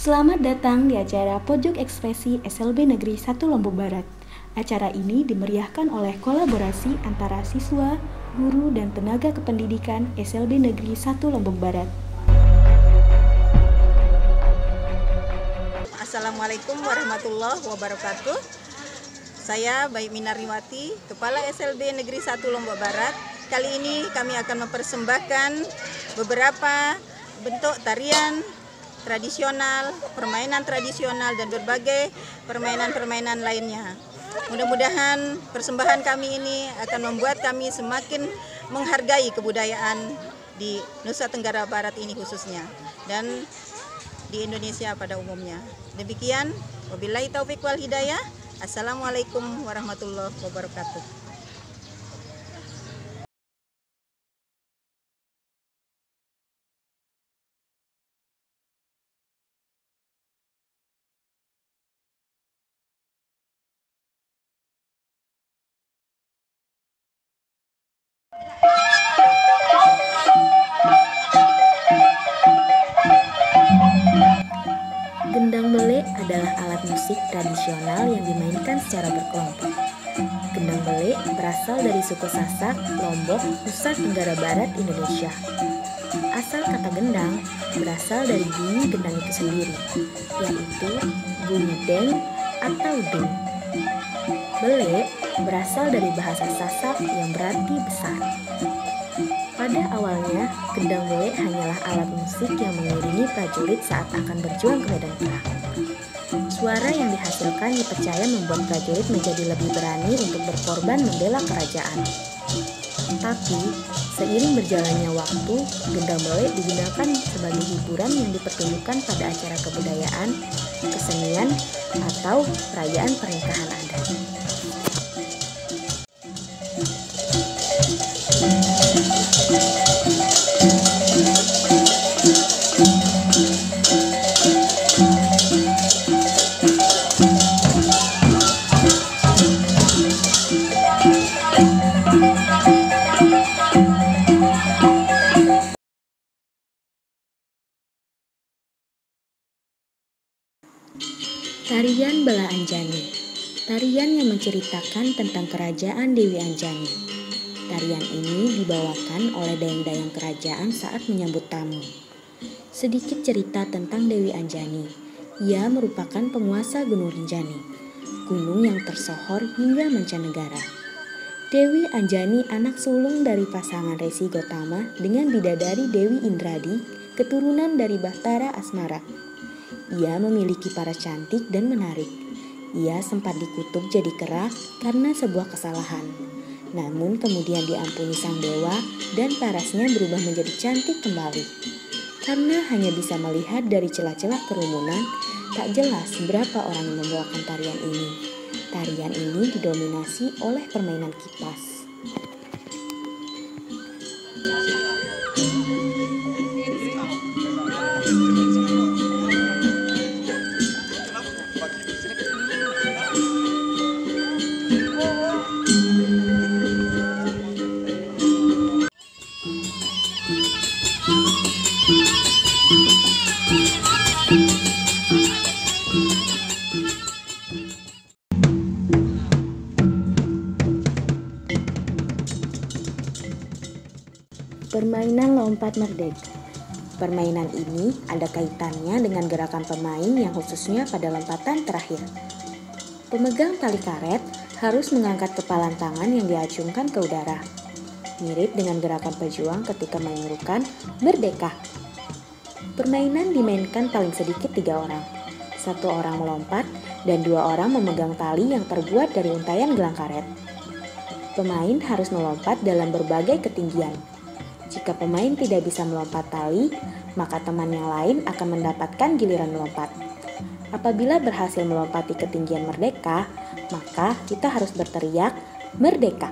Selamat datang di acara Pojok Ekspresi SLB Negeri 1 Lombok Barat. Acara ini dimeriahkan oleh kolaborasi antara siswa, guru, dan tenaga kependidikan SLB Negeri 1 Lombok Barat. Assalamualaikum warahmatullahi wabarakatuh. Saya Baik Minarniwati, Kepala SLB Negeri 1 Lombok Barat. Kali ini kami akan mempersembahkan beberapa bentuk tarian tradisional, permainan tradisional, dan berbagai permainan-permainan lainnya. Mudah-mudahan persembahan kami ini akan membuat kami semakin menghargai kebudayaan di Nusa Tenggara Barat ini khususnya, dan di Indonesia pada umumnya. Demikian, wabillahi taufiq wal hidayah. Assalamualaikum warahmatullahi wabarakatuh. Gendang bele adalah alat musik tradisional yang dimainkan secara berkelompok. Gendang bele berasal dari suku Sasak, Lombok, Nusa Tenggara Barat, Indonesia. Asal kata gendang berasal dari bunyi gendang itu sendiri, yaitu bunyi deng atau deng. Bele berasal dari bahasa Sasak yang berarti besar. Pada awalnya, gendang bele hanyalah alat musik yang mengiringi prajurit saat akan berjuang ke medan perang. Suara yang dihasilkan dipercaya membuat prajurit menjadi lebih berani untuk berkorban membela kerajaan. Tapi, seiring berjalannya waktu, gendang bele digunakan sebagai hiburan yang dipertunjukkan pada acara kebudayaan, kesenian, atau perayaan pernikahan adat. Tarian Bala Anjani, tarian yang menceritakan tentang kerajaan Dewi Anjani. Tarian ini dibawakan oleh dayang-dayang kerajaan saat menyambut tamu. Sedikit cerita tentang Dewi Anjani. Ia merupakan penguasa Gunung Rinjani, gunung yang tersohor hingga mancanegara. Dewi Anjani anak sulung dari pasangan Resi Gotama dengan bidadari Dewi Indradi, keturunan dari Bahtara Asmara. Ia memiliki paras cantik dan menarik. Ia sempat dikutuk jadi kera karena sebuah kesalahan. Namun kemudian diampuni sang dewa dan parasnya berubah menjadi cantik kembali. Karena hanya bisa melihat dari celah-celah kerumunan, tak jelas berapa orang yang membawakan tarian ini. Tarian ini didominasi oleh permainan kipas. Permainan lompat merdeka. Permainan ini ada kaitannya dengan gerakan pemain yang khususnya pada lompatan terakhir. Pemegang tali karet harus mengangkat kepalan tangan yang diacungkan ke udara, mirip dengan gerakan pejuang ketika menyerukan merdeka. Permainan dimainkan paling sedikit 3 orang. 1 orang melompat dan 2 orang memegang tali yang terbuat dari untayan gelang karet. Pemain harus melompat dalam berbagai ketinggian. Jika pemain tidak bisa melompat tali, maka teman yang lain akan mendapatkan giliran melompat. Apabila berhasil melompati ketinggian merdeka, maka kita harus berteriak, "Merdeka!"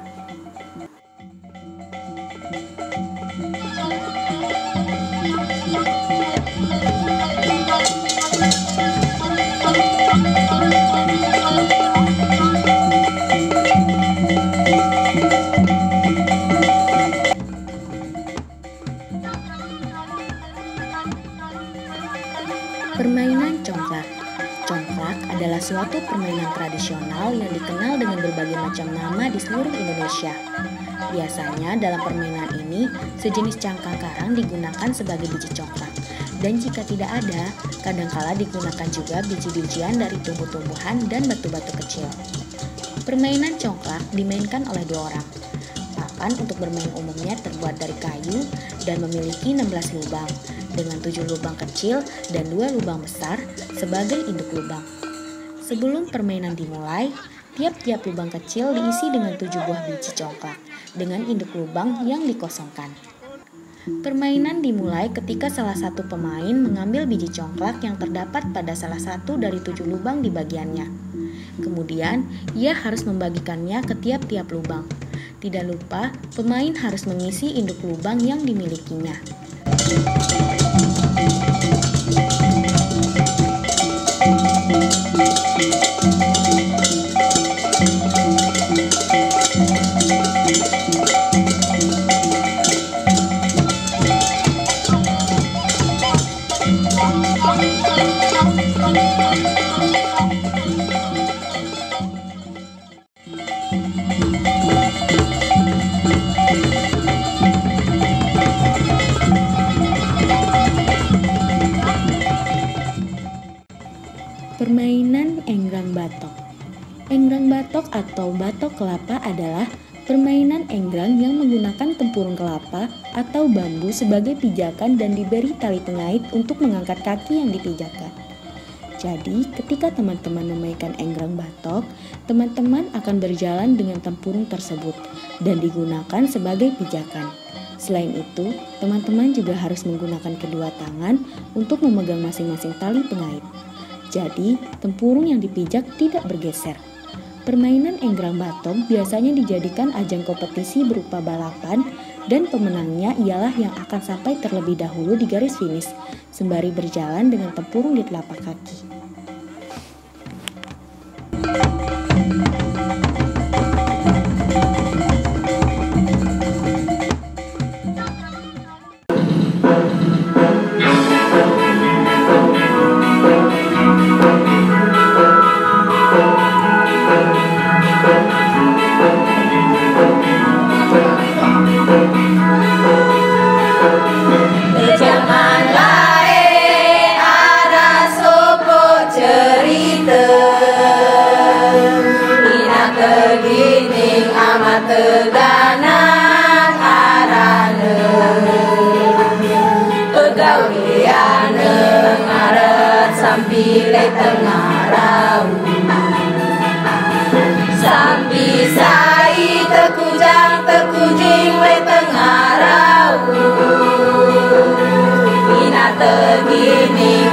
adalah suatu permainan tradisional yang dikenal dengan berbagai macam nama di seluruh Indonesia. Biasanya dalam permainan ini, sejenis cangkang karang digunakan sebagai biji congklak. Dan jika tidak ada, kadangkala digunakan juga biji-bijian dari tumbuh-tumbuhan dan batu-batu kecil. Permainan congklak dimainkan oleh 2 orang. Papan untuk bermain umumnya terbuat dari kayu dan memiliki 16 lubang, dengan 7 lubang kecil dan 2 lubang besar sebagai induk lubang. Sebelum permainan dimulai, tiap-tiap lubang kecil diisi dengan 7 buah biji congklak dengan induk lubang yang dikosongkan. Permainan dimulai ketika salah satu pemain mengambil biji congklak yang terdapat pada salah satu dari 7 lubang di bagiannya. Kemudian, ia harus membagikannya ke tiap-tiap lubang. Tidak lupa, pemain harus mengisi induk lubang yang dimilikinya. Permainan enggrang batok. Enggrang batok atau batok kelapa adalah permainan enggrang yang menggunakan tempurung kelapa atau bambu sebagai pijakan dan diberi tali pengait untuk mengangkat kaki yang dipijakan. Jadi, ketika teman-teman memainkan enggrang batok, teman-teman akan berjalan dengan tempurung tersebut dan digunakan sebagai pijakan. Selain itu, teman-teman juga harus menggunakan kedua tangan untuk memegang masing-masing tali pengait. Jadi, tempurung yang dipijak tidak bergeser. Permainan enggrang batok biasanya dijadikan ajang kompetisi berupa balapan dan pemenangnya ialah yang akan sampai terlebih dahulu di garis finish sembari berjalan dengan tempurung di telapak kaki. Teganan arane pegawiane ngaret sampile tengah rau sambi sai tekujang tekujing le tengah rau ina tegini